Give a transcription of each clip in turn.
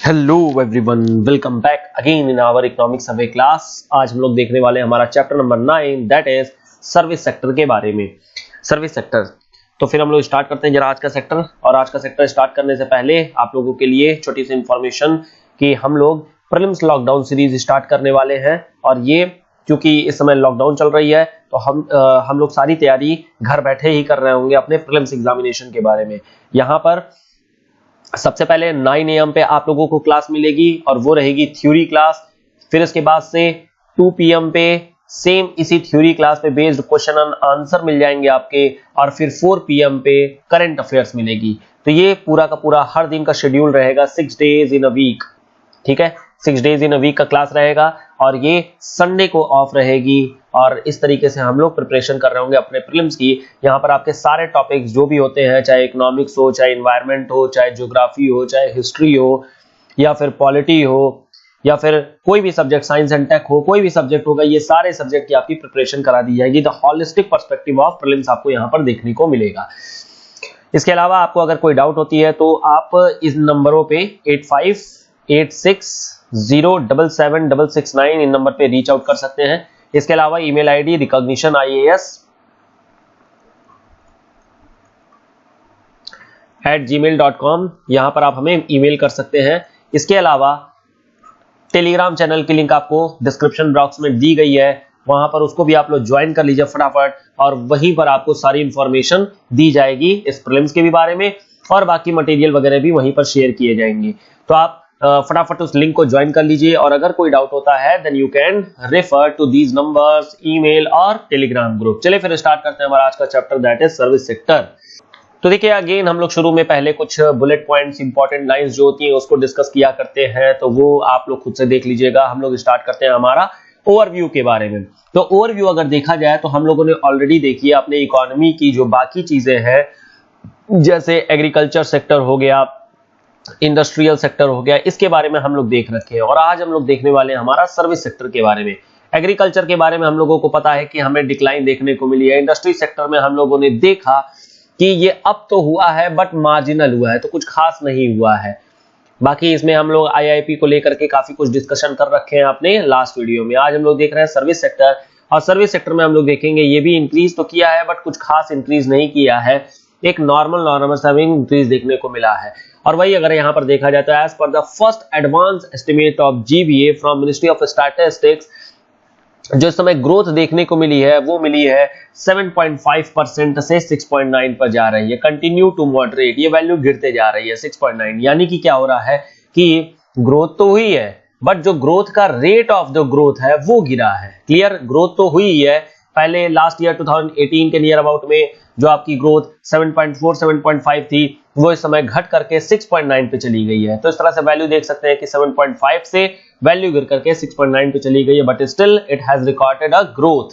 Hello everyone, welcome back again in our economic survey class. आज हम लोग देखने वाले हैं हमारा chapter number 9 that is service sector के बारे में। सर्विस सेक्टर, तो फिर हम लोग स्टार्ट करते हैं जरा आज का सेक्टर। और आज का सेक्टर स्टार्ट करने से पहले आप लोगों के लिए छोटी सी इंफॉर्मेशन कि हम लोग प्रीलिम्स लॉकडाउन सीरीज स्टार्ट करने वाले हैं। और ये क्योंकि इस समय लॉकडाउन चल रही है तो हम लोग सारी तैयारी घर बैठे ही कर रहे होंगे अपने प्रीलिम्स एग्जामिनेशन के बारे में। यहाँ पर सबसे पहले 9 AM पे आप लोगों को क्लास मिलेगी और वो रहेगी थ्योरी क्लास। फिर इसके बाद से 2 PM पे सेम इसी थ्योरी क्लास पे बेस्ड क्वेश्चन एंड आंसर मिल जाएंगे आपके। और फिर 4 PM पे करंट अफेयर्स मिलेगी। तो ये पूरा का पूरा हर दिन का शेड्यूल रहेगा 6 डेज इन अ वीक। ठीक है, 6 डेज इन अ वीक का क्लास रहेगा और ये संडे को ऑफ रहेगी। और इस तरीके से हम लोग प्रिपरेशन कर रहे होंगे अपने प्रीलिम्स की। यहाँ पर आपके सारे टॉपिक्स जो भी होते हैं, चाहे इकोनॉमिक्स हो, चाहे एनवायरनमेंट हो, चाहे ज्योग्राफी हो, चाहे हिस्ट्री हो, या फिर पॉलिटी हो, या फिर कोई भी सब्जेक्ट, साइंस एंड टेक हो, कोई भी सब्जेक्ट होगा, ये सारे सब्जेक्ट की आपकी प्रिपरेशन करा दी जाएगी। The holistic perspective of prelims आपको यहाँ पर देखने को मिलेगा। इसके अलावा आपको अगर कोई डाउट होती है तो आप इस नंबरों पे 8586077669 इन नंबर पे रीच आउट कर सकते हैं। इसके अलावा ईमेल आईडी recognitionIAS@gmail.com, यहां पर आप हमें ईमेल कर सकते हैं। इसके अलावा टेलीग्राम चैनल की लिंक आपको डिस्क्रिप्शन बॉक्स में दी गई है, वहां पर उसको भी आप लोग ज्वाइन कर लीजिए फटाफट। और वहीं पर आपको सारी इंफॉर्मेशन दी जाएगी इस प्रीलिम्स के भी बारे में, और बाकी मटेरियल वगैरह भी वहीं पर शेयर किए जाएंगे। तो आप फटाफट उस लिंक को ज्वाइन कर लीजिए। और अगर कोई डाउट होता है then you can refer to these numbers, email और टेलीग्राम ग्रुप। चलिए फिर स्टार्ट करते हैं हमारा आज का chapter that is service sector. तो देखिए अगेन हम लोग शुरू में पहले कुछ बुलेट पॉइंट्स, इंपॉर्टेंट लाइंस जो होती हैं उसको डिस्कस किया करते हैं, तो वो आप लोग खुद से देख लीजिएगा। हम लोग स्टार्ट करते हैं हमारा ओवरव्यू के बारे में। तो ओवरव्यू अगर देखा जाए तो हम लोगों ने ऑलरेडी देखी है अपने इकोनॉमी की जो बाकी चीजें हैं, जैसे एग्रीकल्चर सेक्टर हो गया, इंडस्ट्रियल सेक्टर हो गया, इसके बारे में हम लोग देख रखे हैं। और आज हम लोग देखने वाले हैं हमारा सर्विस सेक्टर के बारे में। एग्रीकल्चर के बारे में हम लोगों को पता है कि हमें डिक्लाइन देखने को मिली है। इंडस्ट्री सेक्टर में हम लोगों ने देखा कि ये अप तो हुआ है बट मार्जिनल हुआ है, तो कुछ खास नहीं हुआ है। बाकी इसमें हम लोग आईआईपी को लेकर के काफी कुछ डिस्कशन कर रखे हैं अपने लास्ट वीडियो में। आज हम लोग देख रहे हैं सर्विस सेक्टर, और सर्विस सेक्टर में हम लोग देखेंगे ये भी इंक्रीज तो किया है बट कुछ खास इंक्रीज नहीं किया है, एक नॉर्मल सा इंक्रीज देखने को मिला है। और वही अगर यहाँ पर देखा जाए तो as per the first advance estimate of GVA from ministry of statistics, जो इस समय ग्रोथ देखने को मिली है वो मिली है 7.5% से 6.9 पर जा रही है। कंटिन्यू टू मॉडरेट, ये वैल्यू गिरते जा रही है 6.9। यानी कि क्या हो रहा है कि ग्रोथ तो हुई है बट जो ग्रोथ का रेट ऑफ द ग्रोथ है वो गिरा है। क्लियर, ग्रोथ तो हुई है, पहले लास्ट ईयर 2018 के नियर अबाउट में जो आपकी ग्रोथ 7.4 7.5 थी वो इस समय घट करके 6.9 पे चली गई है। तो इस तरह से वैल्यू देख सकते हैं कि 7.5 से वैल्यू गिर करके 6.9 पे चली गई है, but still it has recorded a growth.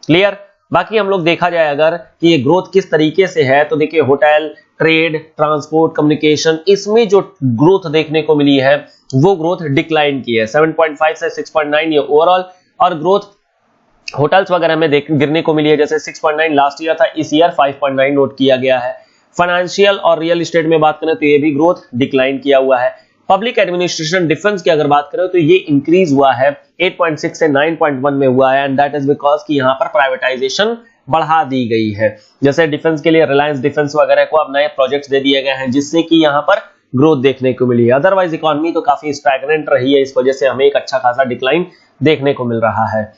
Clear, बाकी हम लोग देखा जाए अगर कि ये ग्रोथ किस तरीके से है तो देखिए होटल, ट्रेड, ट्रांसपोर्ट, कम्युनिकेशन, इसमें जो ग्रोथ देखने को मिली है वो ग्रोथ डिक्लाइन की है। 7.5 से 6.9 ये ओवरऑल, और ग्रोथ होटल्स वगैरह में गिरने को मिली है। जैसे 6.9 लास्ट ईयर था, इस ईयर 5.9 नोट किया गया है। फाइनेंशियल और रियल एस्टेट में बात करें तो ये भी ग्रोथ डिक्लाइन किया हुआ है। पब्लिक एडमिनिस्ट्रेशन, डिफेंस की अगर बात करें तो ये इंक्रीज हुआ है 8.6 से 9.1 में हुआ है, एंड दैट इज बिकॉज कि यहाँ पर प्राइवेटाइजेशन बढ़ा दी गई है। जैसे डिफेंस के लिए रिलायंस डिफेंस वगैरह को अब नए प्रोजेक्ट्स दे दिए गए हैं, जिससे कि यहाँ पर ग्रोथ देखने को मिली है। अदरवाइज इकोनॉमी तो काफी स्टैग्नेंट रही है, इस वजह से हमें एक अच्छा खासा डिक्लाइन देखने को मिल रहा है।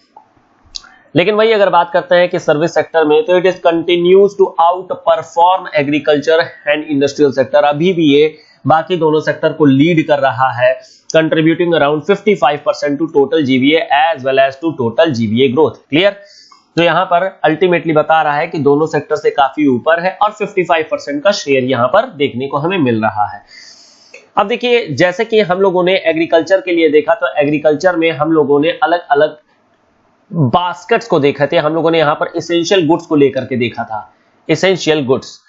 लेकिन वही अगर बात करते हैं कि सर्विस सेक्टर में, तो it is continues to outperform agriculture and industrial sector. अभी भी ये बाकी दोनों सेक्टर को लीड कर रहा है, contributing around 55% to total GVA as well as to total GVA growth. Clear, तो यहाँ पर अल्टीमेटली बता रहा है कि दोनों सेक्टर से काफी ऊपर है और 55% का शेयर यहाँ पर देखने को हमें मिल रहा है। अब देखिए जैसे कि हम लोगों ने एग्रीकल्चर के लिए देखा, तो एग्रीकल्चर में हम लोगों ने अलग अलग बास्केट्स को देखा थे। हम लोगों ने यहाँ पर एसेंशियल गुड्स को लेकर के देखा था, एसेंशियल गुड्स।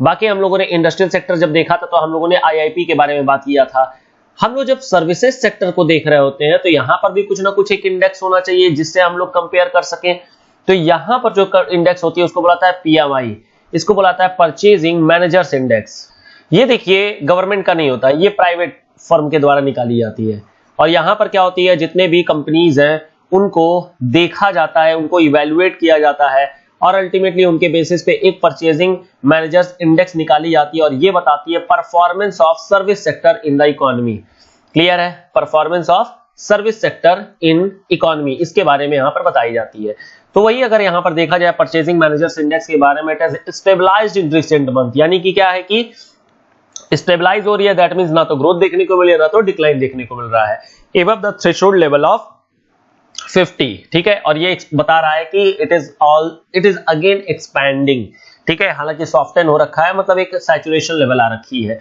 बाकी हम लोगों ने इंडस्ट्रियल सेक्टर जब देखा था तो हम लोगों ने आईआईपी के बारे में बात किया था। हम लोग जब सर्विसेज सेक्टर को देख रहे होते हैं तो यहाँ पर भी कुछ ना कुछ एक इंडेक्स होना चाहिए जिससे हम लोग कंपेयर कर सकें। तो यहाँ पर जो इंडेक्स होती है उसको बुलाता है पीएमआई, इसको बुलाता है परचेजिंग मैनेजर्स इंडेक्स। ये देखिए गवर्नमेंट का नहीं होता, ये प्राइवेट फर्म के द्वारा निकाली जाती है। और यहाँ पर क्या होती है, जितने भी कंपनीज हैं उनको देखा जाता है, उनको इवेल्युएट किया जाता है और अल्टीमेटली उनके बेसिस पे एक परचेजिंग मैनेजर्स इंडेक्स निकाली जाती है और ये बताती है performance of service sector in the economy. Clear है, performance of service sector in economy, इसके बारे में यहाँ पर बताई जाती है। तो वही अगर यहाँ पर देखा जाए परचेजिंग मैनेजर्स इंडेक्स के बारे में, it has stabilised in recent month, यानी कि क्या है कि स्टेबलाइज हो रही है, दैट मींस ना तो ग्रोथ देखने को मिल रहा है ना तो डिक्लाइन देखने को मिल रहा है, above the threshold level of 50। ठीक है, और ये बता रहा है कि इट इज अगेन एक्सपैंडिंग। ठीक है, हालांकि सॉफ्टन हो रखा है, मतलब एक सैचुरेशन लेवल आ रखी है।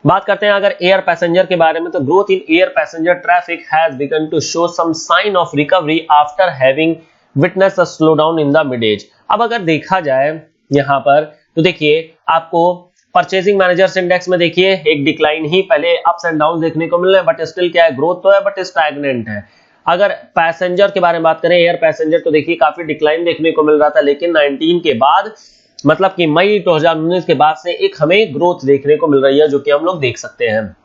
बात करते हैं अगर एयर पैसेंजर के बारे में, तो growth in air passenger traffic has begun to show some sign of recovery after having witness a slowdown in the mid age. अब अगर देखा जाए यहाँ पर तो देखिए आपको परचेजिंग मैनेजर्स इंडेक्स में देखिए एक डिक्लाइन ही, पहले अप्स एंड डाउन देखने को मिल रहे हैं, बट स्टिल क्या है, ग्रोथ तो है बट स्टैग्नेंट है। अगर पैसेंजर के बारे में बात करें, एयर पैसेंजर, तो देखिए काफी डिक्लाइन देखने को मिल रहा था, लेकिन 19 के बाद मतलब कि मई 2019 के बाद से एक हमें ग्रोथ देखने को मिल रही है, जो कि हम लोग देख सकते हैं।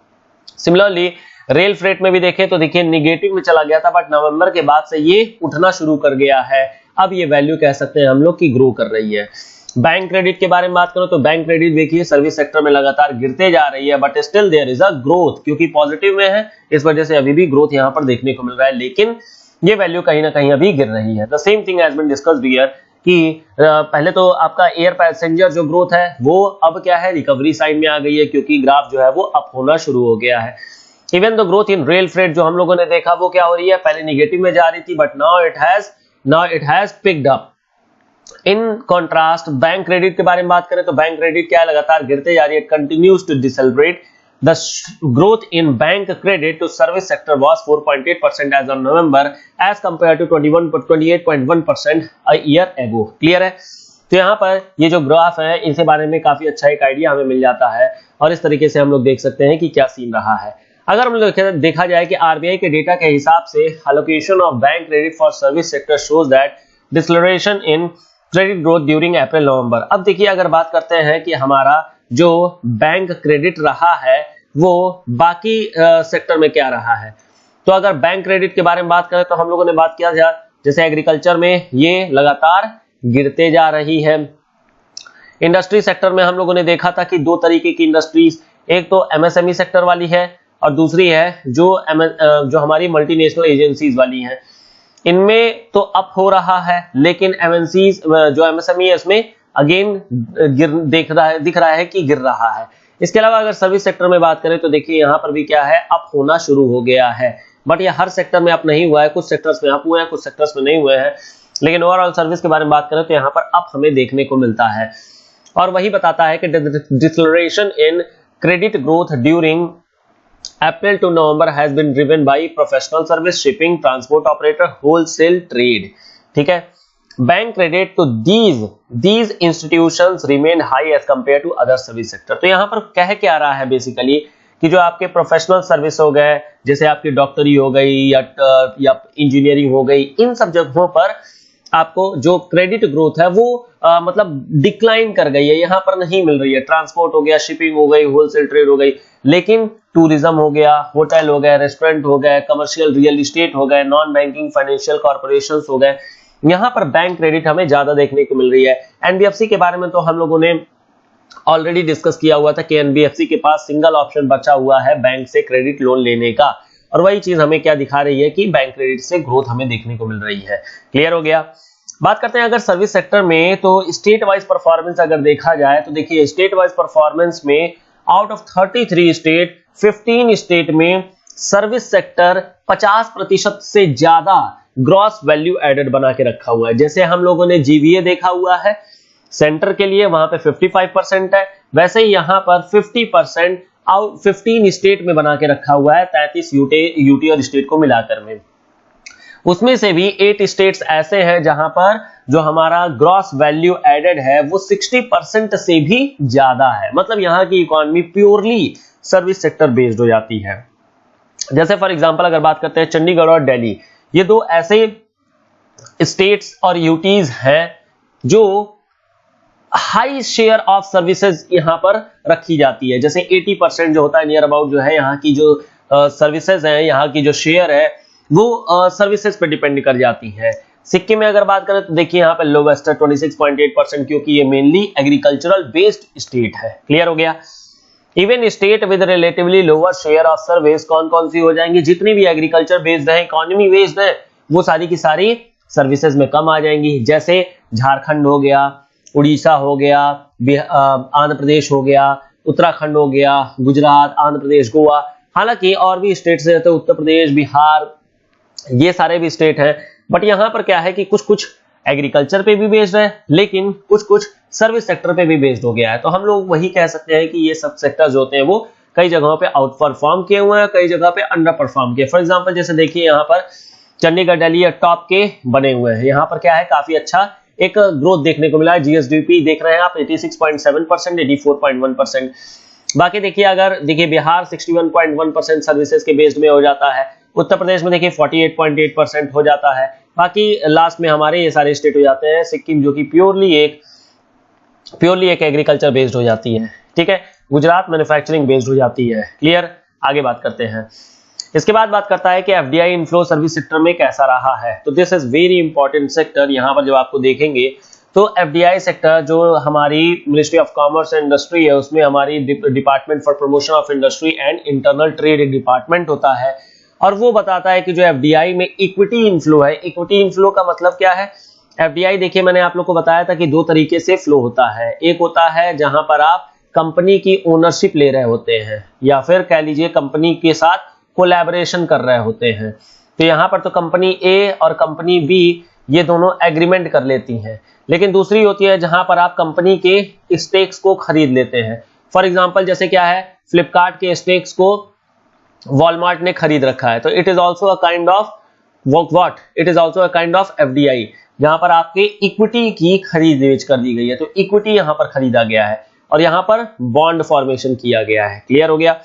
सिमिलरली रेल फ्रेट में भी देखें तो देखिए निगेटिव में चला गया था, बट नवंबर के बाद से ये उठना शुरू कर गया है। अब ये वैल्यू कह सकते हैं हम लोग की ग्रो कर रही है। बैंक क्रेडिट के बारे में बात करो तो बैंक क्रेडिट देखिए सर्विस सेक्टर में लगातार गिरते जा रही है, but still there is a growth, क्योंकि पॉजिटिव में है इस वजह से अभी भी ग्रोथ यहां पर देखने को मिल रहा है, लेकिन ये वैल्यू कहीं ना कहीं अभी गिर रही है। The same thing has been discussed here कि पहले तो आपका एयर पैसेंजर जो ग्रोथ है वो अब क्या है, रिकवरी साइड में आ गई है, क्योंकि ग्राफ जो है वो अप होना शुरू हो गया है। Even the growth in rail freight जो हम लोगों ने देखा वो क्या हो रही है, पहले निगेटिव में जा रही थी, but now it has picked up. In contrast bank credit के बारे में बात करें तो बैंक क्रेडिट क्या है, लगातार गिरते जा रही है, continues to decelerate. The growth in bank credit to service sector was 4.8% as on November as compare to 28.1% a year ago. Clear है, तो यहाँ पर ये जो ग्राफ है इनके बारे में काफी अच्छा एक आइडिया हमें मिल जाता है और इस तरीके से हम लोग देख सकते हैं कि क्या सीन रहा है। अगर हम लोग देखा जाए कि आरबीआई के डेटा के हिसाब से allocation of bank credit for service sector shows that deceleration in credit growth during April November. अब देखिए अगर बात करते हैं कि हमारा जो बैंक क्रेडिट रहा है वो बाकी सेक्टर में क्या रहा है, तो अगर बैंक क्रेडिट के बारे में बात करें तो हम लोगों ने बात किया था जैसे एग्रीकल्चर में ये लगातार गिरते जा रही है। इंडस्ट्री सेक्टर में हम लोगों ने देखा था कि दो तरीके की इंडस्ट्रीज, एक तो एमएसएमई सेक्टर वाली है और दूसरी है जो हमारी मल्टीनेशनल एजेंसीज वाली हैं। इनमें तो अप हो रहा है, लेकिन एमएनसीज जो एमएसएमई है इसमें अगेन दिख रहा है कि गिर रहा है। इसके अलावा अगर सर्विस सेक्टर में बात करें तो देखिए यहाँ पर भी क्या है, अप होना शुरू हो गया है, बट ये हर सेक्टर में अप नहीं हुआ है, कुछ सेक्टर्स में अप हुए हैं, कुछ सेक्टर्स में नहीं हुए हैं, लेकिन ओवरऑल सर्विस के बारे में बात करें तो यहाँ पर अप हमें देखने को मिलता है। और वही बताता है कि deceleration in credit growth during April to November has been driven by professional service, shipping, transport operator, wholesale trade. ठीक है, बैंक क्रेडिट तो these institutions remain high as compared to other service sector। तो यहाँ पर कह क्या रहा है बेसिकली कि जो आपके प्रोफेशनल सर्विस हो गए, जैसे आपकी डॉक्टरी हो गई या इंजीनियरिंग हो गई, इन सब जगहों पर आपको जो क्रेडिट ग्रोथ है वो मतलब डिक्लाइन कर गई है, यहाँ पर नहीं मिल रही है। ट्रांसपोर्ट हो गया, शिपिंग हो गई, होलसेल ट्रेड हो गई, लेकिन टूरिज्म हो गया, होटल हो गया, रेस्टोरेंट हो गए, कमर्शियल रियल एस्टेट हो गए, नॉन बैंकिंग फाइनेंशियल कॉर्पोरेशंस हो गए, यहाँ पर बैंक क्रेडिट हमें ज्यादा देखने को मिल रही है। एनबीएफसी के बारे में तो हम लोगों ने ऑलरेडी डिस्कस किया हुआ था कि एनबीएफसी के पास सिंगल ऑप्शन बचा हुआ है बैंक से क्रेडिट लोन लेने का, और वही चीज हमें क्या दिखा रही है कि बैंक क्रेडिट से ग्रोथ हमें देखने को मिल रही है। क्लियर हो गया। बात करते हैं अगर सर्विस सेक्टर में, तो स्टेट वाइज परफॉर्मेंस अगर देखा जाए तो देखिए स्टेट वाइज परफॉर्मेंस में आउट ऑफ 33 स्टेट 15 स्टेट में सर्विस सेक्टर 50% से ज्यादा ग्रॉस वैल्यू एडेड बना के रखा हुआ है। जैसे हम लोगों ने जीवीए देखा हुआ है सेंटर के लिए, वहां पे 55% है, वैसे ही यहां पर 50% आउट 15 स्टेट में बना के रखा हुआ है, 33 यूटी और स्टेट को मिलाकर में। उसमें से भी 8 स्टेट्स ऐसे हैं जहां पर जो हमारा ग्रॉस वैल्यू एडेड है वो 60% से भी ज्यादा है, मतलब यहां की economy purely service sector based हो जाती है। जैसे फॉर एग्जांपल अगर बात करते हैं चंडीगढ़ और दिल्ली, ये दो ऐसे स्टेट्स और यूटीज हैं जो हाई शेयर ऑफ सर्विसेज यहाँ पर रखी जाती है। जैसे 80% जो होता है नियर अबाउट जो है यहाँ की जो सर्विसेज है, यहाँ की जो शेयर है वो सर्विसेज पे डिपेंड कर जाती है। सिक्किम में अगर बात करें तो देखिए यहाँ पे लोवेस्ट है 26.8%, क्योंकि ये मेनली एग्रीकल्चरल बेस्ड स्टेट है। क्लियर हो गया। Even state with relatively lower share of service कौन कौन सी हो जाएंगी, जितनी भी एग्रीकल्चर बेस्ड है, इकोनॉमी बेस्ड है, वो सारी की सारी सर्विसेज में कम आ जाएंगी। जैसे झारखंड हो गया, उड़ीसा हो गया, आंध्र प्रदेश हो गया, उत्तराखंड हो गया, गुजरात, आंध्र प्रदेश, गोवा, हालांकि और भी स्टेट्स रहते हैं, उत्तर प्रदेश, बिहार, ये सारे भी स्टेट हैं। बट यहाँ पर क्या है कि कुछ कुछ एग्रीकल्चर पे भी बेस्ड है, लेकिन कुछ कुछ सर्विस सेक्टर पे भी बेस्ड हो गया है। तो हम लोग वही कह सकते हैं कि ये सब सेक्टर्स होते हैं वो कई जगहों पे आउट परफॉर्म किए हुए हैं, कई जगह पे अंडर परफॉर्म किए। फॉर एग्जांपल जैसे देखिए यहाँ पर चंडीगढ़, दिल्ली टॉप के बने हुए हैं। यहाँ पर क्या है, काफी अच्छा एक ग्रोथ देखने को मिला है। जीएसडीपी देख रहे हैं आप 86.7%, 84.1%। बाकी देखिए अगर देखिए बिहार 61.1% सर्विसेज के बेस्ड में हो जाता है, उत्तर प्रदेश में देखिए 48.8% हो जाता है। बाकी लास्ट में हमारे ये सारे स्टेट हो जाते हैं। सिक्किम जो कि प्योरली एक एग्रीकल्चर बेस्ड हो जाती है, ठीक है। गुजरात मैन्युफैक्चरिंग बेस्ड हो जाती है। क्लियर, आगे बात करते हैं। इसके बाद बात करता है कि एफडीआई इनफ्लो सर्विस सेक्टर में कैसा रहा है। तो this is very important sector. यहाँ पर जब आपको देखेंगे तो एफडीआई सेक्टर जो हमारी ministry of commerce and industry है, उसमें हमारी department for promotion of industry and internal trade department होता है, और वो बताता है कि जो एफडीआई में इक्विटी इनफ्लो है। इक्विटी इनफ्लो का मतलब क्या है, एफडीआई देखिए मैंने आप लोग को बताया था कि दो तरीके से फ्लो होता है। एक होता है जहां पर आप कंपनी की ओनरशिप ले रहे होते हैं, या फिर कह लीजिए कंपनी के साथ कोलैबोरेशन कर रहे होते हैं। तो यहाँ पर तो कंपनी ए और कंपनी बी ये दोनों एग्रीमेंट कर लेती हैं। लेकिन दूसरी होती है जहां पर आप कंपनी के स्टेक्स को खरीद लेते हैं। फॉर एग्जांपल जैसे क्या है, फ्लिपकार्ट के स्टेक्स को वॉलमार्ट ने खरीद रखा है, तो it is also a kind of FDI, जहां पर आपके इक्विटी की खरीद बेच कर दी गई है। तो इक्विटी यहां पर खरीदा गया है और यहां पर बॉन्ड फॉर्मेशन किया गया है। क्लियर हो गया।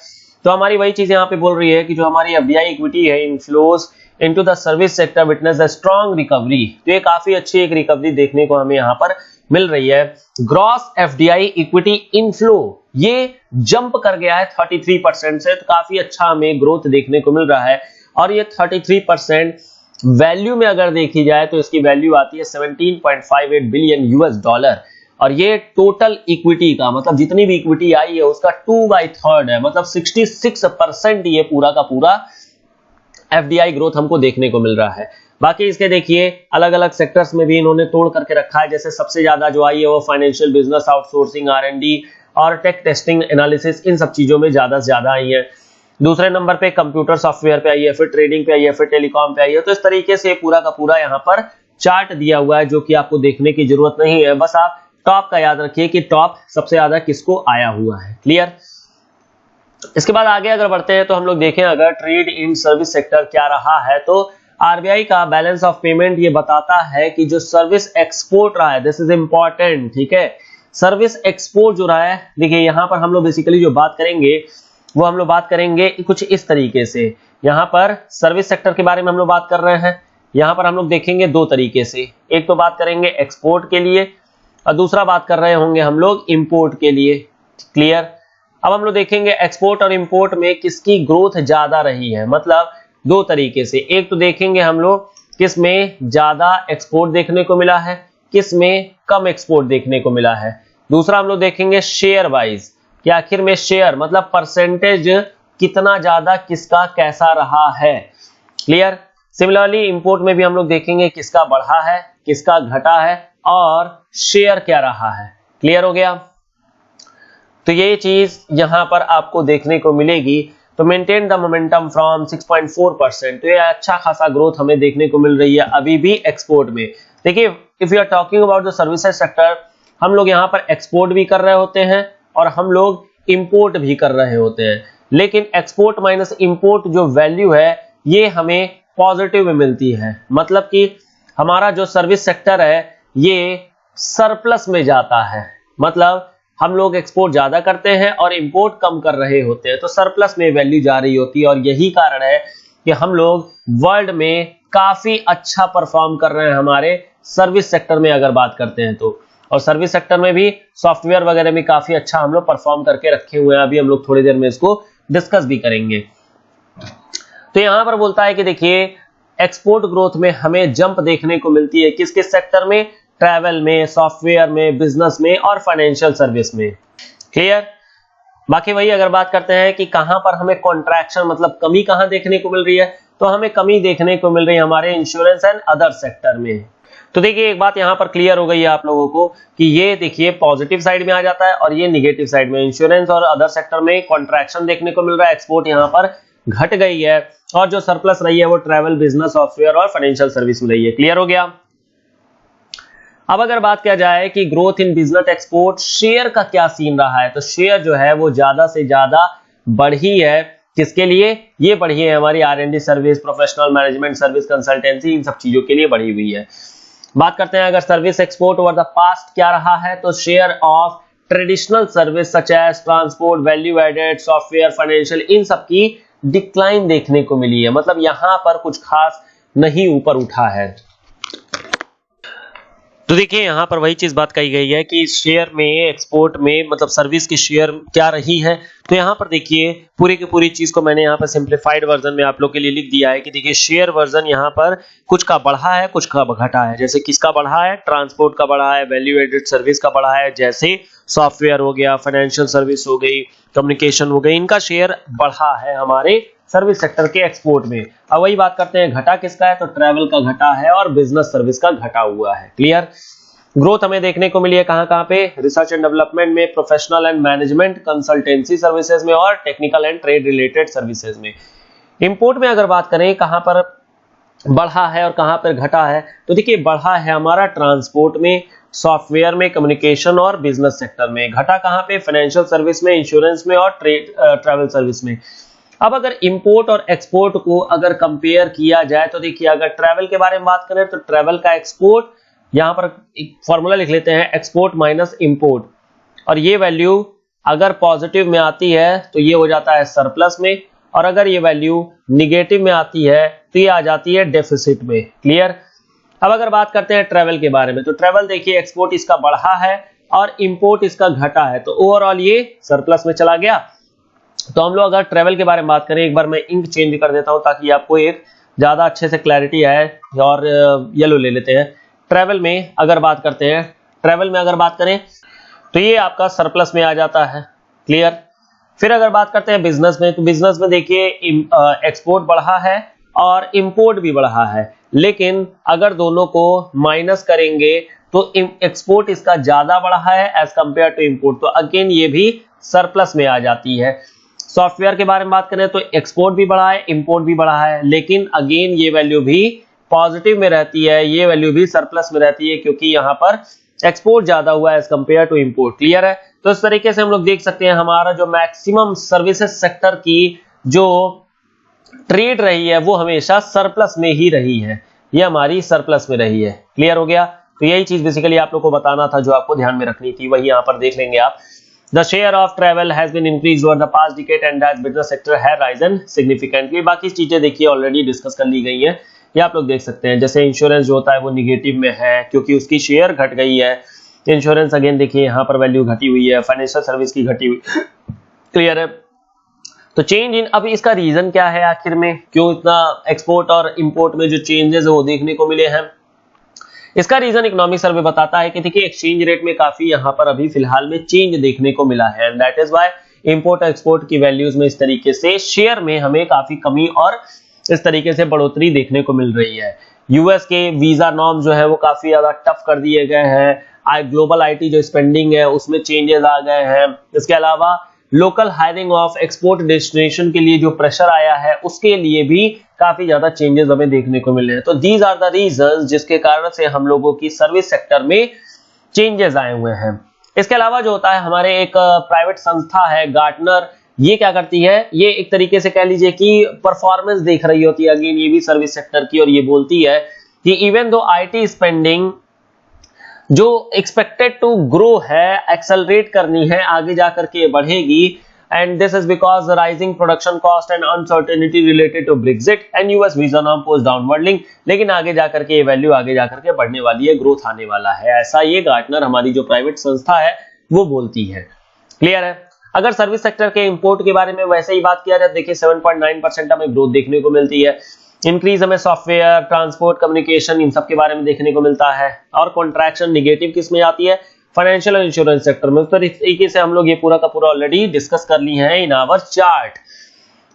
तो हमारी वही चीज यहाँ पे बोल रही है कि जो हमारी एफडीआई इक्विटी है inflows into the service sector witness a strong recovery. तो ये काफी अच्छी एक रिकवरी देखने को हमें यहाँ पर मिल रही है। ग्रॉस एफडीआई इक्विटी इनफ्लो ये जंप कर गया है 33% से, तो काफी अच्छा हमें ग्रोथ देखने को मिल रहा है। और ये 33% वैल्यू में अगर देखी जाए तो इसकी वैल्यू आती है 17.58 बिलियन यूएस डॉलर। और ये टोटल इक्विटी का मतलब जितनी भी इक्विटी आई है उसका 2/3 है, मतलब 66% ये पूरा का पूरा एफडीआई ग्रोथ हमको देखने को मिल रहा है। बाकी इसके देखिए अलग अलग सेक्टर्स में भी इन्होंने तोड़ करके रखा है। जैसे सबसे ज्यादा जो आई है वो फाइनेंशियल, बिजनेस आउटसोर्सिंग, R&D और टेक टेस्टिंग एनालिसिस, इन सब चीजों में ज्यादा से ज्यादा आई है। दूसरे नंबर पे कंप्यूटर सॉफ्टवेयर पे आई है, फिर ट्रेडिंग पे आई है, फिर टेलीकॉम पे आई है। तो इस तरीके से पूरा का पूरा यहाँ पर चार्ट दिया हुआ है, जो कि आपको देखने की जरूरत नहीं है। बस आप टॉप का याद रखिए कि टॉप सबसे ज्यादा किसको आया हुआ है। क्लियर। इसके बाद आगे अगर बढ़ते हैं तो हम लोग देखें अगर ट्रेड इन सर्विस सेक्टर क्या रहा है, तो आरबीआई का बैलेंस ऑफ पेमेंट ये बताता है कि जो सर्विस एक्सपोर्ट रहा है, दिस इज इंपॉर्टेंट, ठीक है। सर्विस एक्सपोर्ट जो रहा है, देखिए यहाँ पर हम लोग बेसिकली जो बात करेंगे वो हम लोग बात करेंगे कुछ इस तरीके से। यहाँ पर सर्विस सेक्टर के बारे में हम लोग बात कर रहे हैं। यहाँ पर हम लोग देखेंगे दो तरीके से, एक तो बात करेंगे एक्सपोर्ट के लिए और दूसरा बात कर रहे होंगे हम लोग इंपोर्ट के लिए। क्लियर। अब हम लोग देखेंगे एक्सपोर्ट और इंपोर्ट में किसकी ग्रोथ ज्यादा रही है, मतलब दो तरीके से। एक तो देखेंगे हम लोग किस में ज्यादा एक्सपोर्ट देखने को मिला है, किस में कम एक्सपोर्ट देखने को मिला है। दूसरा हम लोग देखेंगे शेयर वाइज, कि आखिर में शेयर मतलब परसेंटेज कितना ज्यादा किसका कैसा रहा है। क्लियर। सिमिलरली इंपोर्ट में भी हम लोग देखेंगे किसका बढ़ा है, किसका घटा है और शेयर क्या रहा है। क्लियर हो गया। तो ये चीज यहां पर आपको देखने को मिलेगी। तो मेंटेन द मोमेंटम फ्रॉम 6.4%, तो ये अच्छा खासा ग्रोथ हमें देखने को मिल रही है अभी भी एक्सपोर्ट में। देखिए if you are talking about the services sector, हम लोग यहाँ पर एक्सपोर्ट भी कर रहे होते हैं और हम लोग इंपोर्ट भी कर रहे होते हैं, लेकिन एक्सपोर्ट माइनस इंपोर्ट जो वैल्यू है ये हमें पॉजिटिव में मिलती है। मतलब कि हमारा जो सर्विस सेक्टर है ये सरप्लस में जाता है, मतलब हम लोग एक्सपोर्ट ज्यादा करते हैं और इंपोर्ट कम कर रहे होते हैं, तो सरप्लस में वैल्यू जा रही होती है। और यही कारण है कि हम लोग वर्ल्ड में काफी अच्छा परफॉर्म कर रहे हैं हमारे सर्विस सेक्टर में अगर बात करते हैं तो। और सर्विस सेक्टर में भी सॉफ्टवेयर वगैरह में काफी अच्छा हम लोग परफॉर्म करके रखे हुए हैं। अभी हम लोग थोड़ी देर में इसको डिस्कस भी करेंगे। तो यहां पर बोलता है कि देखिए एक्सपोर्ट ग्रोथ में हमें जंप देखने को मिलती है किस किस सेक्टर में, ट्रैवल में, सॉफ्टवेयर में, बिजनेस में और फाइनेंशियल सर्विस में। क्लियर। बाकी वही अगर बात करते हैं कि कहां पर हमें कॉन्ट्रैक्शन मतलब कमी कहां देखने को मिल रही है, तो हमें कमी देखने को मिल रही है हमारे इंश्योरेंस एंड अदर सेक्टर में। तो देखिए एक बात यहां पर क्लियर हो गई है आप लोगों को कि ये देखिए पॉजिटिव साइड में आ जाता है और ये निगेटिव साइड में। इंश्योरेंस और अदर सेक्टर में कॉन्ट्रैक्शन देखने को मिल रहा है, एक्सपोर्ट यहां पर घट गई है और जो सरप्लस रही है वो ट्रैवल, बिजनेस, सॉफ्टवेयर और फाइनेंशियल सर्विस में रही है। क्लियर हो गया। अब अगर बात किया जाए कि growth in business export share का क्या सीन रहा है, तो शेयर जो है वो ज्यादा से ज्यादा बढ़ी है। किसके लिए ये बढ़ी है? हमारी R&D service, professional management service, consultancy, इन सब चीजों के लिए बढ़ी हुई है। बात करते हैं अगर service export over the past क्या रहा है, तो share of traditional service such as transport, value added, software, financial, इन सब की डिक्लाइन देखने को मिली है। मतलब यहां पर कुछ खास नहीं ऊपर उठा है। तो देखिए यहां पर वही चीज बात कही गई है कि शेयर में, एक्सपोर्ट में मतलब सर्विस की शेयर क्या रही है। तो यहां पर देखिए पूरी की पूरी चीज को मैंने यहां पर सिंप्लीफाइड वर्जन में आप लोग के लिए लिख दिया है कि देखिए शेयर वर्जन यहां पर कुछ का बढ़ा है, कुछ का घटा है। जैसे किसका बढ़ा है? ट्रांसपोर्ट का बढ़ा है, वैल्यू एडेड सर्विस का बढ़ा है, जैसे सॉफ्टवेयर हो गया, फाइनेंशियल सर्विस हो गई, कम्युनिकेशन हो गई, इनका शेयर बढ़ा है हमारे सर्विस सेक्टर के एक्सपोर्ट में। अब वही बात करते हैं घटा किसका है, तो ट्रैवल का घटा है और बिजनेस सर्विस का घटा हुआ है। क्लियर। ग्रोथ हमें देखने को मिली है कहां पे? रिसर्च एंड डेवलपमेंट में, professional and management, consultancy services में और technical and trade related services में। इंपोर्ट में अगर बात करें कहां पर बढ़ा है और कहां पर घटा है, तो देखिए बढ़ा है हमारा ट्रांसपोर्ट में, सॉफ्टवेयर में, कम्युनिकेशन और बिजनेस सेक्टर में। घटा कहां पे? फाइनेंशियल सर्विस में, इंश्योरेंस में और ट्रैवल सर्विस में। अब अगर इंपोर्ट और एक्सपोर्ट को अगर कंपेयर किया जाए तो देखिए अगर ट्रैवल के बारे में बात करें तो ट्रैवल का एक्सपोर्ट, यहां पर एक फॉर्मूला लिख लेते हैं, एक्सपोर्ट माइनस इंपोर्ट, और ये वैल्यू अगर पॉजिटिव में आती है तो ये हो जाता है सरप्लस में, और अगर ये वैल्यू निगेटिव में आती है तो ये आ जाती है डेफिसिट में। क्लियर। अब अगर बात करते हैं ट्रैवल के बारे में, तो ट्रैवल देखिए एक्सपोर्ट इसका बढ़ा है और इंपोर्ट इसका घटा है, तो ओवरऑल ये सरप्लस में चला गया। तो हम लोग अगर ट्रैवल के बारे में बात करें, एक बार मैं इंक चेंज कर देता हूं ताकि आपको एक ज्यादा अच्छे से क्लैरिटी आए, और येलो ले लेते हैं। ट्रैवल में अगर बात करते हैं, ट्रैवल में अगर बात करें तो ये आपका सरप्लस में आ जाता है। क्लियर। फिर अगर बात करते हैं बिजनेस में, तो बिजनेस में देखिए एक्सपोर्ट बढ़ा है और इंपोर्ट भी बढ़ा है, लेकिन अगर दोनों को माइनस करेंगे तो एक्सपोर्ट इसका ज्यादा बढ़ा है एज कंपेयर टू इंपोर्ट, तो अगेन ये भी सरप्लस में आ जाती है। सॉफ्टवेयर के बारे में बात करें तो एक्सपोर्ट भी बढ़ा है, इंपोर्ट भी बढ़ा है, लेकिन अगेन ये वैल्यू भी पॉजिटिव में रहती है, ये वैल्यू भी सरप्लस में रहती है, क्योंकि यहां पर एक्सपोर्ट ज्यादा हुआ है as compare to import. Clear है। तो इस तरीके से हम लोग देख सकते हैं हमारा जो मैक्सिमम सर्विसेज सेक्टर की जो ट्रेड रही है वो हमेशा सरप्लस में ही रही है, ये हमारी सरप्लस में रही है। क्लियर हो गया। तो यही चीज बेसिकली आप लोग को बताना था, जो आपको ध्यान में रखनी थी, वही यहां पर देख लेंगे आप। The share of travel has been increased over the past decade and as business sector has risen significantly। बाकी चीजें देखिए ऑलरेडी डिस्कस कर ली गई हैं, ये आप लोग देख सकते हैं। जैसे इंश्योरेंस जो होता है वो निगेटिव में है क्योंकि उसकी शेयर घट गई है। इंश्योरेंस अगेन देखिए यहाँ पर वैल्यू घटी हुई है, फाइनेंशियल सर्विस की घटी हुई। क्लियर है। तो चेंज इन, अब इसका रीजन क्या है आखिर में, क्यों इतना एक्सपोर्ट और इंपोर्ट में जो चेंजेस है वो देखने को मिले हैं? इसका रीजन इकोनॉमिक सर्वे बताता है कि देखिए एक्सचेंज रेट में काफी यहां पर अभी फिलहाल में चेंज देखने को मिला है, and that is why import और एक्सपोर्ट की वैल्यूज में इस तरीके से शेयर में हमें काफी कमी और इस तरीके से बढ़ोतरी देखने को मिल रही है। यूएस के वीजा नॉर्म जो है वो काफी ज्यादा टफ कर दिए गए हैं। ग्लोबल आईटी जो स्पेंडिंग है उसमें चेंजेस आ गए हैं। इसके अलावा local hiring of export destination के लिए जो प्रेशर आया है उसके लिए भी काफी ज्यादा चेंजेस हमें देखने को मिले हैं। तो दीज आर द रीजंस जिसके कारण से हम लोगों की सर्विस सेक्टर में चेंजेस आए हुए हैं। इसके अलावा जो होता है हमारे एक प्राइवेट संस्था है गार्टनर, ये क्या करती है, ये एक तरीके से कह लीजिए कि परफॉर्मेंस देख रही होती है अगेन ये भी सर्विस सेक्टर की, और ये बोलती है कि इवन दो आईटी स्पेंडिंग जो एक्सपेक्टेड टू ग्रो है, एक्सेलरेट करनी है, आगे जाकर के बढ़ेगी, and this is because the rising production cost and uncertainty related to Brexit and US visa norm post downward link। लेकिन आगे जाकर के ये वैल्यू आगे जाकर के बढ़ने वाली है, ग्रोथ आने वाला है, ऐसा ये गार्टनर हमारी जो प्राइवेट संस्था है वो बोलती है। क्लियर है। अगर सर्विस सेक्टर के इंपोर्ट के बारे में वैसे ही बात किया जाए, देखिए 7.9% हमें ग्रोथ देखने को मिलती है। इंक्रीज हमें सॉफ्टवेयर, ट्रांसपोर्ट, कम्युनिकेशन, इन सब के बारे में देखने को मिलता है। और कॉन्ट्रैक्शन निगेटिव किस में आती है? फाइनेंशियल और इंश्योरेंस सेक्टर में। तो इस तरीके से हम लोग ये पूरा का पूरा ऑलरेडी डिस्कस कर ली है in our chart.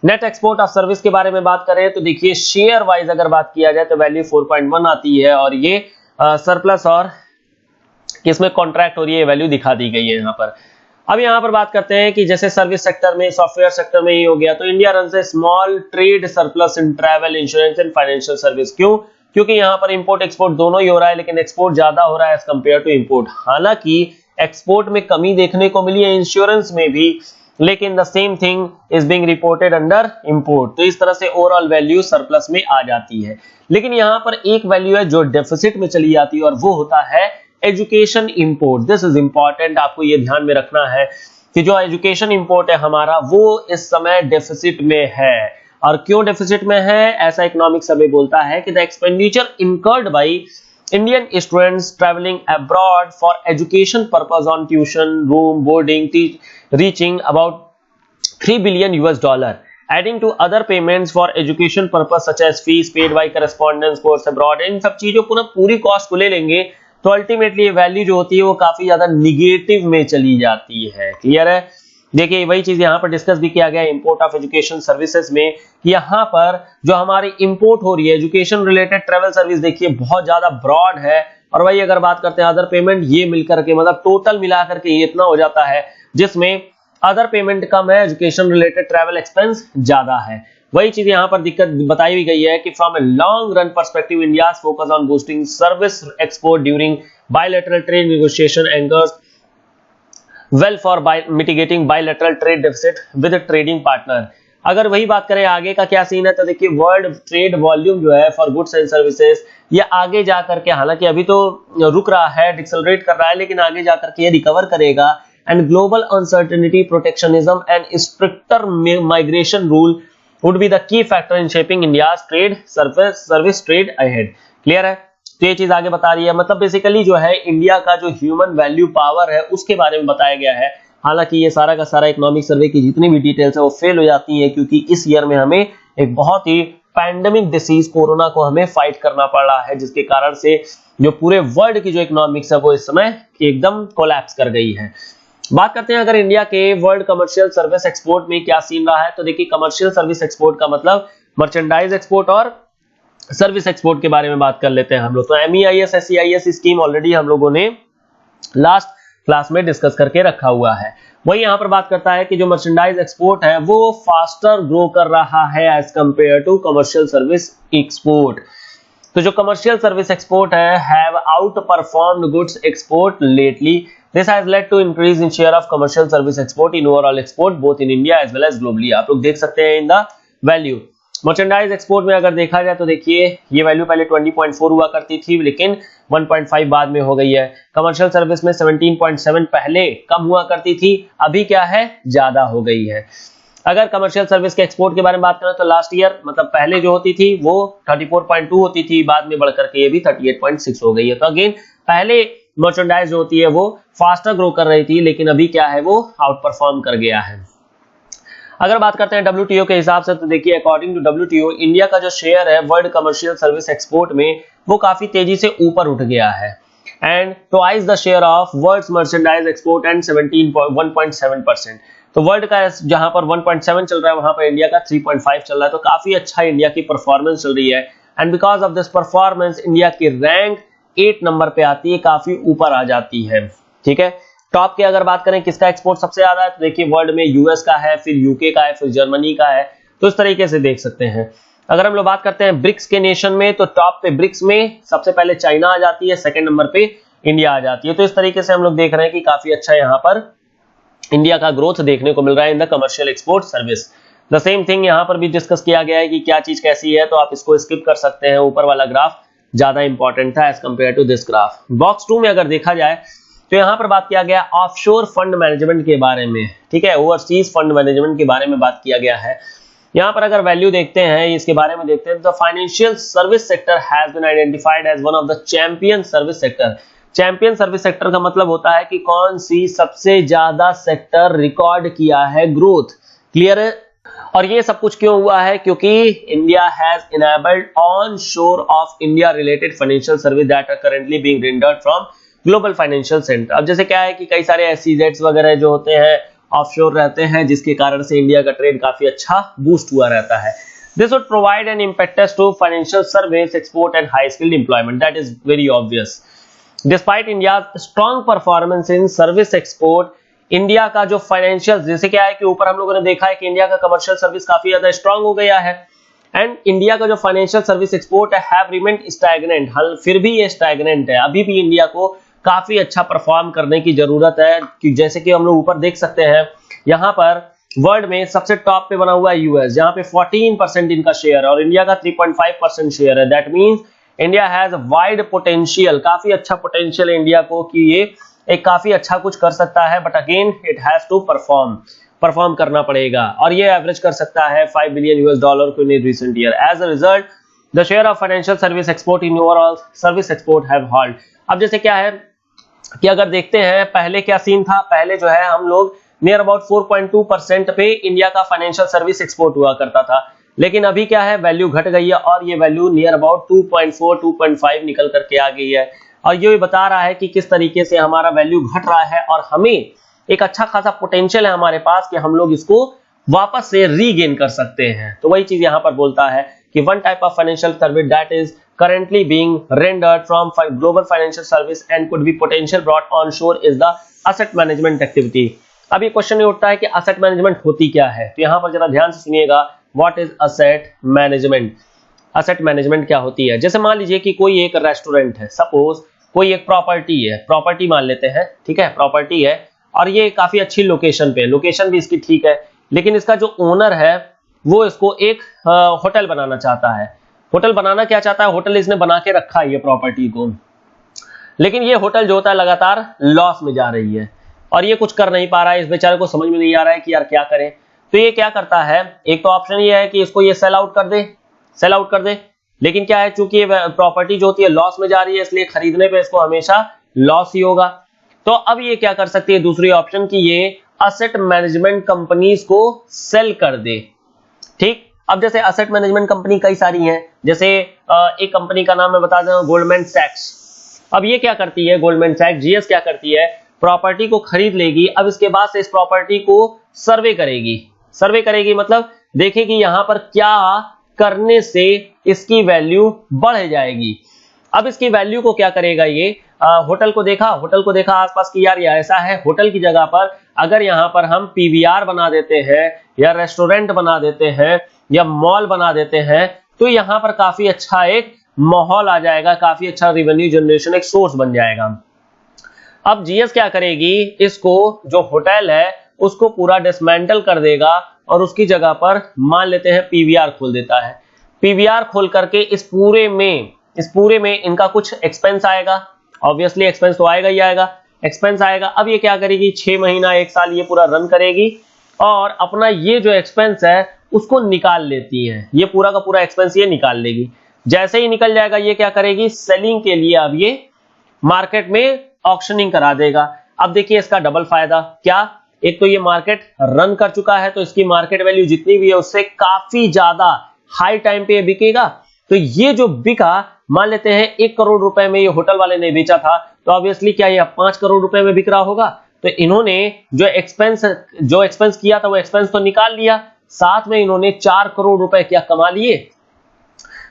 Net export of service के बारे में बात करें तो देखिए शेयर वाइज अगर बात किया जाए तो वैल्यू 4.1 आती है, और ये सरप्लस और किसमें कॉन्ट्रैक्ट हो रही है वैल्यू दिखा दी गई है यहाँ पर। अब यहाँ पर बात करते हैं कि जैसे सर्विस सेक्टर में, सॉफ्टवेयर सेक्टर में ही हो गया, तो India run A small trade surplus in travel, insurance and financial service. क्यों? क्योंकि यहाँ पर इंपोर्ट एक्सपोर्ट दोनों ही हो रहा है, लेकिन एक्सपोर्ट ज्यादा हो रहा है एज कंपेयर टू इंपोर्ट। हालांकि एक्सपोर्ट में कमी देखने को मिली है, इंश्योरेंस में भी, लेकिन the same thing is being reported under import. तो इस तरह से ओवरऑल वैल्यू सरप्लस में आ जाती है। लेकिन यहाँ पर एक वैल्यू है जो डेफिसिट में चली जाती है, और वो होता है education import. This is important, आपको ये ध्यान में रखना है कि जो एजुकेशन इंपोर्ट है हमारा वो इस समय डेफिसिट में है। और क्यों डेफिसिट में है? ऐसा इकोनॉमिक सर्वे बोलता है कि the expenditure incurred by Indian students travelling abroad for education purpose on tuition, room, boarding, reaching about $3 billion, adding to other payments for education purpose such as fees paid by correspondence course abroad। इन सब चीजों पूरी cost को ले लेंगे तो ultimately ये value जो होती है वो काफी ज्यादा निगेटिव में चली जाती है। क्लियर है। देखिए वही चीज यहाँ पर डिस्कस भी किया गया इंपोर्ट ऑफ एजुकेशन सर्विसेज में, कि यहाँ पर जो हमारी इंपोर्ट हो रही है एजुकेशन रिलेटेड ट्रेवल सर्विस, देखिए बहुत ज्यादा ब्रॉड है। और वही अगर बात करते हैं अदर पेमेंट, ये मिलकर के मतलब टोटल मिला करके ये इतना हो जाता है, जिसमें अदर पेमेंट कम है, एजुकेशन रिलेटेड ट्रैवल एक्सपेंस ज्यादा है। वही चीज यहाँ पर दिक्कत बताई भी गई है कि from a long run perspective India focus on boosting service export during bilateral trade negotiation angers well for mitigating bilateral trade deficit with trading partner. अगर वही बात करें आगे का क्या सीन है, तो देखिए वर्ल्ड ट्रेड वॉल्यूम जो है फॉर गुड्स एंड सर्विसेज, ये आगे जाकर के, हालांकि अभी तो रुक रहा है, डिक्सेलरेट कर रहा है, लेकिन आगे जाकर के ये रिकवर करेगा। And global uncertainty, protectionism and stricter migration rule would be the key factor in shaping India's trade service trade ahead। Clear है। तो ये चीज आगे बता रही है, मतलब बेसिकली जो है इंडिया का जो ह्यूमन वैल्यू पावर है उसके बारे में बताया गया है। हालांकि ये सारा का सारा इकोनॉमिक सर्वे की जितनी भी डिटेल्स है वो फेल हो जाती है, क्योंकि इस ईयर में हमें एक बहुत ही पैंडेमिक डिसीज कोरोना को हमें फाइट करना पड़ रहा है, जिसके कारण से जो पूरे वर्ल्ड की जो इकोनॉमिक्स है वो इस समय एकदम कोलैप्स कर गई है। बात करते हैं अगर इंडिया के वर्ल्ड कमर्शियल सर्विस एक्सपोर्ट में क्या सीन रहा है, तो देखिए कमर्शियल सर्विस एक्सपोर्ट का मतलब मर्चेंडाइज एक्सपोर्ट और सर्विस एक्सपोर्ट के बारे में बात कर लेते हैं हम लोग। तो MEIS SEIS स्कीम ऑलरेडी हम लोगों ने लास्ट क्लास में डिस्कस करके रखा हुआ है। वही यहाँ पर बात करता है कि जो मर्चेंडाइज एक्सपोर्ट है वो फास्टर ग्रो कर रहा है as compare to commercial service export. तो जो कमर्शियल सर्विस एक्सपोर्ट है have outperformed goods export lately. This has led to increase in share of commercial service export in overall export both in India as well as globally। आप लोग देख सकते हैं in the value. Merchandise export में अगर देखा जाए तो देखिए ये वैल्यू पहले 20.4 हुआ करती थी, लेकिन 1.5 बाद में हो गई है। कमर्शियल सर्विस में 17.7 पहले कम हुआ करती थी, अभी क्या है ज्यादा हो गई है। अगर कमर्शियल सर्विस के एक्सपोर्ट के बारे में बात करें तो लास्ट ईयर मतलब पहले जो होती थी वो 34.2 होती थी, बाद में बढ़कर के ये भी 38.6 हो गई है। तो अगेन पहले मर्चेंडाइज जो होती है वो फास्टर ग्रो कर रही थी, लेकिन अभी क्या है वो आउट परफॉर्म कर गया है। अगर बात करते हैं WTO के हिसाब से तो देखिए अकॉर्डिंग टू WTO इंडिया का जो शेयर है वर्ल्ड कमर्शियल सर्विस एक्सपोर्ट में वो काफी तेजी से ऊपर उठ गया है, and twice the share of world's merchandise export and 1.7%। तो वर्ल्ड का जहां पर 1.7 चल रहा है वहां पर इंडिया का 3.5 चल रहा है। तो काफी अच्छा इंडिया की परफॉर्मेंस चल रही है, and because of this performance India की रैंक 8 नंबर पे आती है, काफी ऊपर आ जाती है। ठीक है। टॉप की अगर बात करें किसका एक्सपोर्ट सबसे ज्यादा है, तो देखिए वर्ल्ड में यूएस का है, फिर यूके का है, फिर जर्मनी का है। तो इस तरीके से देख सकते हैं। अगर हम लोग बात करते हैं ब्रिक्स के नेशन में, तो टॉप पे ब्रिक्स में सबसे पहले चाइना आ जाती है, सेकंड नंबर पे इंडिया आ जाती है। तो इस तरीके से हम लोग देख रहे हैं कि काफी अच्छा यहाँ पर इंडिया का ग्रोथ देखने को मिल रहा है in the commercial export service. The same thing यहाँ पर भी डिस्कस किया गया है कि क्या चीज कैसी है, तो आप इसको स्किप कर सकते हैं। ऊपर वाला ग्राफ ज्यादा इंपॉर्टेंट था as compare to this graph. Box 2 में अगर देखा जाए तो यहाँ पर बात किया गया ऑफशोर फंड मैनेजमेंट के बारे में, ठीक है, ओवरसीज फंड मैनेजमेंट के बारे में बात किया गया है। यहाँ पर अगर वैल्यू देखते हैं, इसके बारे में देखते हैं, तो financial service sector has been identified as one of the champion service sector. Champion service sector का मतलब होता है कि कौन सी सबसे ज्यादा सेक्टर रिकॉर्ड किया है ग्रोथ। क्लियर है? और ये सब कुछ क्यों हुआ है? क्योंकि India has enabled onshore of India related financial service that are currently being rendered from global financial centre. अब जैसे क्या है कि कई सारे एसईजेड्स वगैरह जो होते हैं ऑफशोर रहते हैं, जिसके कारण से इंडिया का ट्रेड काफी अच्छा बूस्ट हुआ रहता है। This would provide an impetus to financial service export and high skilled employment. That is very obvious. Despite India's strong performance in service export, India का जो फाइनेंशियल, जैसे क्या है कि ऊपर हम लोगों ने देखा है कि इंडिया का कमर्शियल सर्विस काफी ज्यादा स्ट्रांग हो गया है, एंड इंडिया का जो फाइनेंशियल सर्विस एक्सपोर्ट है हैव रिमेन्ड स्टैग्नेंट। फिर भी ये स्टैग्नेंट है, अभी भी इंडिया को काफी अच्छा परफॉर्म करने की जरूरत है। कि जैसे कि हम लोग ऊपर देख सकते हैं, यहाँ पर वर्ल्ड में सबसे टॉप पे बना हुआ है यूएस, जहां पे 14% इनका शेयर है और इंडिया का 3.5% शेयर है। That means India has wide potential, काफी अच्छा पोटेंशियल है इंडिया को कि ये एक काफी अच्छा कुछ कर सकता है, but again it has to perform करना पड़ेगा, और ये एवरेज कर सकता है $5 बिलियन को in recent year. As a result the share of financial service export in overall service export have hold. अब जैसे क्या है कि अगर देखते हैं पहले क्या सीन था, पहले जो है हम लोग नियर अबाउट 4.2% पे इंडिया का फाइनेंशियल सर्विस एक्सपोर्ट हुआ करता था, लेकिन अभी क्या है वैल्यू घट गई है और ये वैल्यू नियर अबाउट 2.4 2.5 निकल करके आ गई है, और ये बता रहा है कि किस तरीके से हमारा वैल्यू घट रहा है और हमें एक अच्छा खासा पोटेंशियल है हमारे पास कि हम लोग इसको वापस से रीगेन कर सकते हैं। तो वही चीज यहाँ पर बोलता है कि one type of financial service that is currently being rendered from global financial service and could be potential brought on shore is the asset management activity। अब ये क्वेश्चन ये उठता है कि asset management होती क्या है, तो यहाँ पर जरा ध्यान से सुनिएगा, what is asset management। asset management क्या होती है? जैसे मान लीजिए कि कोई एक रेस्टोरेंट है, सपोज कोई एक प्रॉपर्टी है, प्रॉपर्टी मान लेते हैं, ठीक है, प्रॉपर्टी है और ये काफी अच्छी लोकेशन पे, लोकेशन भी इसकी ठीक है, लेकिन इसका जो ओनर है वो इसको एक होटल बनाना चाहता है। होटल बनाना क्या चाहता है? होटल इसने बना के रखा है ये प्रॉपर्टी को, लेकिन ये होटल जो होता है लगातार लॉस में जा रही है और ये कुछ कर नहीं पा रहा है, इस बेचारे को समझ में नहीं आ रहा है कि यार क्या करें। तो ये क्या करता है, एक तो ऑप्शन ये है कि इसको ये सेल आउट कर दे, लेकिन क्या है, चूंकि ये प्रॉपर्टी जो होती है लॉस में जा रही है, इसलिए खरीदने पे इसको हमेशा लॉस ही होगा। तो अब ये क्या कर सकती है, दूसरी ऑप्शन की ये असेट मैनेजमेंट कंपनीज को सेल कर दे। ठीक, अब जैसे असेट मैनेजमेंट कंपनी कई सारी हैं, जैसे एक कंपनी का नाम मैं बता दूं, गोल्डमैन सैक्स। अब ये क्या करती है, गोल्डमैन सैक्स जीएस क्या करती है, प्रॉपर्टी को खरीद लेगी, अब इसके बाद से इस प्रॉपर्टी को सर्वे करेगी, मतलब देखेगी यहां पर क्या करने से इसकी वैल्यू बढ़ जाएगी। अब इसकी वैल्यू को क्या करेगा, ये होटल को देखा आसपास की, यार ये ऐसा है, होटल की जगह पर अगर यहाँ पर हम पीवीआर बना देते हैं या रेस्टोरेंट बना देते हैं या मॉल बना देते हैं, तो यहाँ पर काफी अच्छा एक माहौल आ जाएगा, काफी अच्छा रेवेन्यू जनरेशन एक सोर्स बन जाएगा। अब जीएस क्या करेगी, इसको जो होटल है उसको पूरा डिसमेंटल कर देगा और उसकी जगह पर मान लेते हैं पीवीआर खोल देता है। पीवीआर खोल करके इस पूरे में इनका कुछ एक्सपेंस आएगा, ऑब्वियसली एक्सपेंस तो आएगा ही आएगा, एक्सपेंस आएगा। अब ये क्या करेगी, 6 महीना 1 साल ये पूरा रन करेगी और अपना ये जो एक्सपेंस है उसको निकाल लेती है, ये पूरा का पूरा एक्सपेंस ये निकाल लेगी। जैसे ही निकल जाएगा ये क्या करेगी, सेलिंग के लिए अब ये मार्केट में ऑक्शनिंग करा देगा। अब देखिए इसका डबल फायदा क्या, एक तो ये मार्केट रन कर चुका है तो इसकी मार्केट वैल्यू जितनी भी है उससे काफी ज्यादा हाई टाइम पे बिकेगा। तो ये जो बिका, मान लेते हैं 1 करोड़ रुपए में ये होटल वाले ने बेचा था, तो ऑब्वियसली क्या ये 5 करोड़ रुपए में बिक रहा होगा। तो इन्होंने जो एक्सपेंस किया था वो एक्सपेंस तो निकाल लिया, साथ में इन्होंने 4 करोड़ रुपए क्या कमा लिए।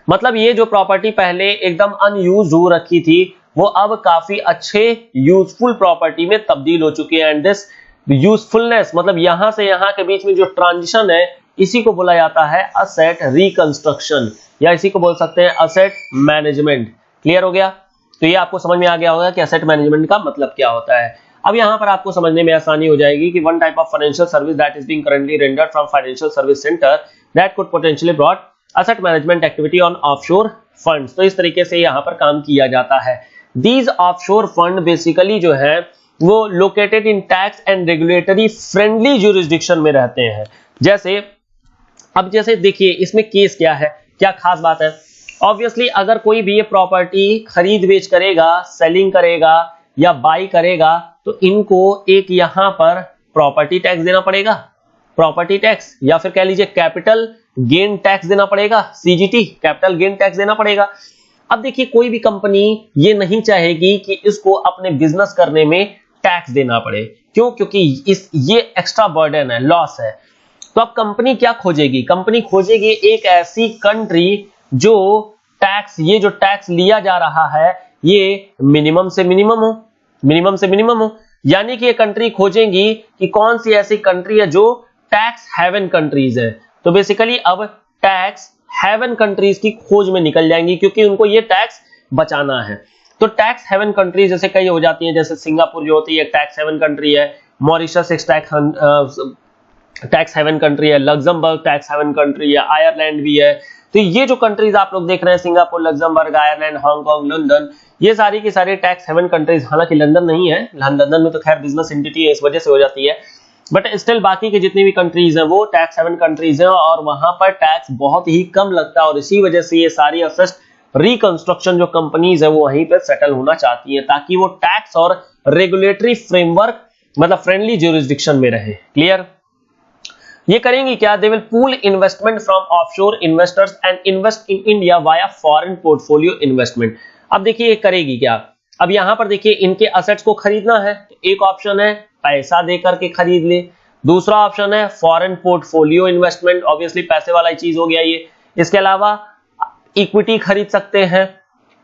मतलब ये जो प्रॉपर्टी पहले एकदम अनयूज्ड हो रखी थी वो अब काफी अच्छे यूजफुल प्रॉपर्टी में तब्दील हो चुकी है। एंड दिस यूजफुलनेस, मतलब यहां से यहां के बीच में जो ट्रांजिशन है, इसी को बोला जाता है असेट रिकंस्ट्रक्शन, या इसी को बोल सकते हैं असेट मैनेजमेंट। क्लियर हो गया? तो ये आपको समझ में आ गया होगा कि असेट मैनेजमेंट का मतलब क्या होता है। अब यहां पर आपको समझने में आसानी हो जाएगी कि one type of financial service that is being currently rendered from financial service centre that could potentially brought asset management activity on offshore funds. तो इस तरीके से यहां पर काम किया जाता है। दीज ऑफशोर फंड बेसिकली जो है वो located in tax and regulatory friendly jurisdiction में रहते हैं। जैसे अब जैसे देखिए इसमें केस क्या है, क्या खास बात है। ऑब्वियसली अगर कोई भी ये प्रॉपर्टी खरीद बेच करेगा, सेलिंग करेगा या बाई करेगा, तो इनको एक यहां पर प्रॉपर्टी टैक्स देना पड़ेगा, प्रॉपर्टी टैक्स, या फिर कह लीजिए कैपिटल गेन टैक्स देना पड़ेगा, सीजीटी, कैपिटल गेन टैक्स देना पड़ेगा। अब देखिए कोई भी कंपनी ये नहीं चाहेगी कि इसको अपने बिजनेस करने में टैक्स देना पड़े। क्यों? क्योंकि ये एक्स्ट्रा बर्डन है, लॉस है। तो अब कंपनी क्या खोजेगी? कंपनी खोजेगी एक ऐसी कंट्री जो टैक्स, ये जो टैक्स लिया जा रहा है ये मिनिमम से मिनिमम हो, मिनिमम से मिनिमम हो। यानी कि ये कंट्री खोजेंगी कि कौन सी ऐसी कंट्री है जो टैक्स हेवन कंट्रीज है। तो बेसिकली अब टैक्स हेवन कंट्रीज की खोज में निकल जाएंगी, क्योंकि उनको ये टैक्स बचाना है। तो टैक्स हेवन कंट्रीज जैसे कई हो जाती हैं, जैसे सिंगापुर जो होती है टैक्स हेवन कंट्री है, मॉरिशस एक टैक्स हेवन कंट्री है, लग्जमबर्ग टैक्स हेवन कंट्री है, आयरलैंड भी है। तो ये जो कंट्रीज आप लोग देख रहे हैं, Singapore, Luxembourg, Ireland, Hong Kong, London, ये सारी की सारी टैक्स हेवन कंट्रीज, हालांकि लंदन नहीं है, लंदन में तो खैर बिजनेस एंटिटी है, इस वजह से हो जाती है, बट स्टिल बाकी के जितनी भी कंट्रीज हैं वो टैक्स हेवन कंट्रीज हैं और वहां पर टैक्स बहुत ही कम लगता है। और इसी वजह से ये सारी असेस्ट रिकंस्ट्रक्शन जो कंपनीज है वो वहीं पे सेटल होना चाहती है, ताकि वो टैक्स और रेगुलेटरी फ्रेमवर्क मतलब फ्रेंडली ज्यूरिसडिक्शन में रहे। क्लियर? ये करेंगी क्या? They will pool investment from offshore investors and invest in India via foreign portfolio investment. अब देखिए ये करेगी क्या? अब यहां पर देखिए इनके असेट्स को खरीदना है, तो एक ऑप्शन है पैसा देकर के खरीद ले, दूसरा ऑप्शन है फॉरेन पोर्टफोलियो इन्वेस्टमेंट, ऑब्वियसली पैसे वाला ही चीज हो गया ये। इसके अलावा इक्विटी खरीद सकते हैं,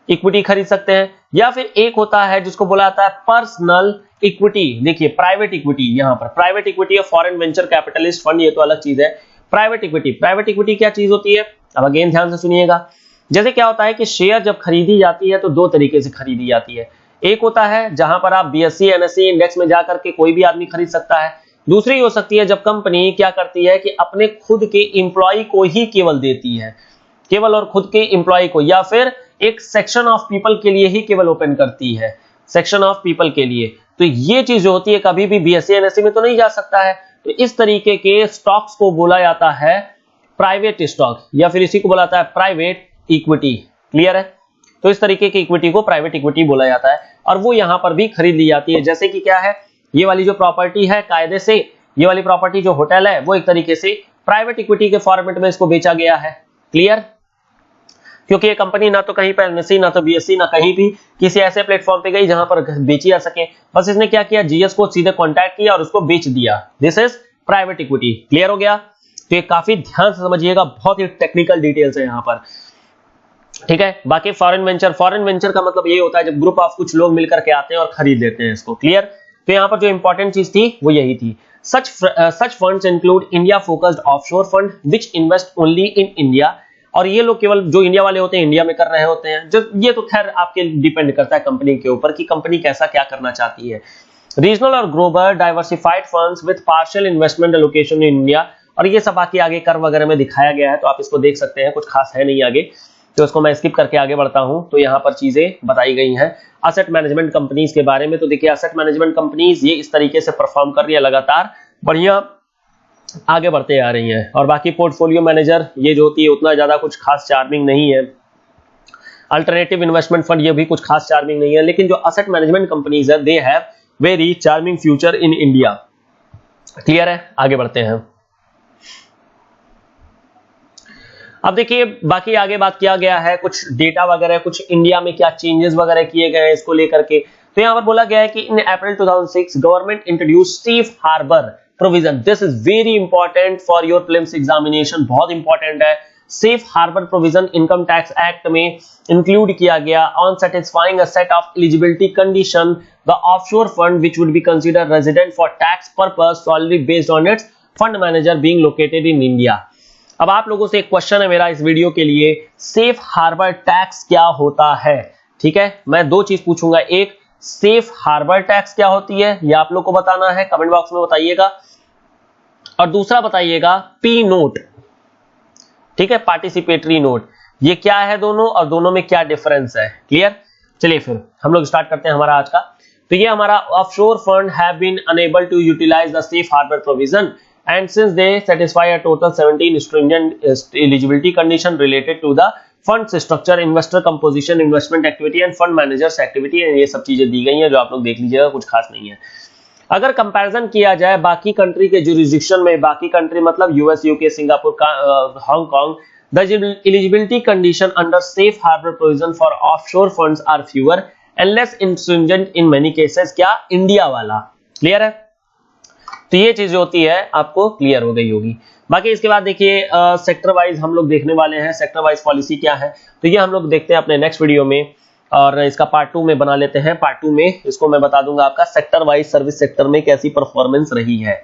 इक्विटी खरीद सकते हैं, या फिर एक होता है जिसको बोला जाता है पर्सनल इक्विटी। देखिए प्राइवेट इक्विटी, यहां पर प्राइवेट इक्विटी और फॉरेन वेंचर कैपिटलिस्ट फंड, ये तो अलग चीज है। प्राइवेट इक्विटी, प्राइवेट इक्विटी क्या चीज होती है? अब अगेन ध्यान से सुनिएगा। जैसे क्या होता है कि शेयर जब खरीदी जाती है तो दो तरीके से खरीदी जाती है। एक होता है जहां पर आप बीएसई एनएसई इंडेक्स में जाकर के कोई भी आदमी खरीद सकता है। दूसरी हो सकती है जब कंपनी क्या करती है कि अपने खुद के एम्प्लॉय को ही केवल देती है, केवल और खुद के एम्प्लॉय को, या फिर एक सेक्शन ऑफ पीपल के लिए ही केवल ओपन करती है, सेक्शन ऑफ पीपल के लिए। तो ये चीज जो होती है कभी भी बीएसई एनएसई में तो नहीं जा सकता है। तो इस तरीके के स्टॉक्स को बोला जाता है प्राइवेट स्टॉक, या फिर इसी को बोला जाता है प्राइवेट इक्विटी। क्लियर है? तो इस तरीके की इक्विटी को प्राइवेट इक्विटी बोला जाता है और वो यहां पर भी खरीद ली जाती है। जैसे कि क्या है, ये वाली जो प्रॉपर्टी है कायदे से, ये वाली प्रॉपर्टी जो होटल है वो एक तरीके से प्राइवेट इक्विटी के फॉर्मेट में इसको बेचा गया है। क्लियर? क्योंकि ये कंपनी ना तो कहीं पर एनएसई, ना तो बीएसई, ना कहीं भी किसी ऐसे प्लेटफॉर्म पे गई जहां पर बेची जा सके। बस इसने क्या किया, जीएस को सीधे कांटेक्ट किया और उसको बेच दिया। This is private equity. Clear हो गया? तो ये काफी ध्यान से समझिएगा, बहुत ही टेक्निकल डिटेल्स है यहां पर। ठीक है? बाकी फॉरेन वेंचर का मतलब ये होता है जब ग्रुप ऑफ कुछ लोग मिलकर के आते हैं और खरीद लेते हैं इसको। क्लियर? तो यहां पर जो इंपॉर्टेंट चीज थी वो यही थी। Such funds include India focused offshore fund which invest only in India. और ये लोग केवल जो इंडिया वाले होते हैं इंडिया में कर रहे होते हैं। जो ये तो खैर आपके डिपेंड करता है कंपनी के ऊपर कि कंपनी कैसा क्या करना चाहती है। रीजनल और global diversified funds with partial investment allocation in India. और ये सब बाकी आगे कर वगैरह में दिखाया गया है, तो आप इसको देख सकते हैं, कुछ खास है नहीं आगे, तो इसको मैं स्किप करके आगे बढ़ता हूं। तो यहां पर चीजें बताई गई हैं असेट मैनेजमेंट कंपनीज के बारे में। तो देखिए असेट मैनेजमेंट कंपनीज ये इस तरीके से परफॉर्म कर रही है, लगातार बढ़िया आगे बढ़ते आ रही हैं। और बाकी पोर्टफोलियो मैनेजर ये जो होती है उतना ज्यादा कुछ खास चार्मिंग नहीं है। अल्टरनेटिव इन्वेस्टमेंट फंड ये भी कुछ खास चार्मिंग नहीं है, लेकिन जो असेट मैनेजमेंट कंपनीज है they have very charming future in India. Clear है? आगे बढ़ते हैं। अब देखिए बाकी आगे बात किया गया है, कुछ डेटा वगैरह, कुछ इंडिया में क्या चेंजेस वगैरह किए गए हैं इसको लेकर के। तो यहां पर बोला गया है कि in April 2006 government introduce safe harbour provision. This is very important for your prelims examination, बहुत इंपॉर्टेंट है। Safe harbour provision income tax act में इंक्लूड किया गया। On satisfying a set of eligibility condition the offshore fund which would be considered resident for tax purpose solidly based on its fund manager being located in India. अब आप लोगों से एक question है मेरा इस वीडियो के लिए, सेफ हार्बर टैक्स क्या होता है? ठीक है, मैं दो चीज पूछूंगा, एक सेफ हार्बर टैक्स क्या होती है ये आप लोग को बताना है, कमेंट बॉक्स में बताइएगा, और दूसरा बताइएगा पी नोट। ठीक है, पार्टिसिपेटरी नोट, ये क्या है दोनों और दोनों में क्या डिफरेंस है। क्लियर? चलिए फिर हम लोग स्टार्ट करते हैं हमारा आज का तो ये हमारा offshore fund have been enable to utilise the safe harbour provision and since they satisfy a total 17 stringent eligibility condition related to the fund structure, investor composition, investment activity and fund managers activity, ये सब चीजें दी गई हैं जो आप लोग देख लीजिएगा, कुछ खास नहीं है। अगर कंपैरिजन किया जाए बाकी कंट्री के जुरिसडिक्शन में, बाकी कंट्री मतलब US, UK, Singapore, Hong Kong, the eligibility condition under safe harbour provision for offshore funds are fewer and less stringent in many cases. क्या? इंडिया वाला। क्लियर है? तो ये चीज होती है आपको क्लियर हो गई होगी। बाकी इसके बाद देखिए सेक्टर वाइज हम लोग देखने वाले हैं, सेक्टर वाइज पॉलिसी क्या है, तो ये हम लोग देखते हैं अपने नेक्स्ट वीडियो में, और इसका पार्ट 2 में बना लेते हैं। पार्ट 2 में इसको मैं बता दूंगा आपका सेक्टर वाइज सर्विस सेक्टर में कैसी परफॉर्मेंस रही है।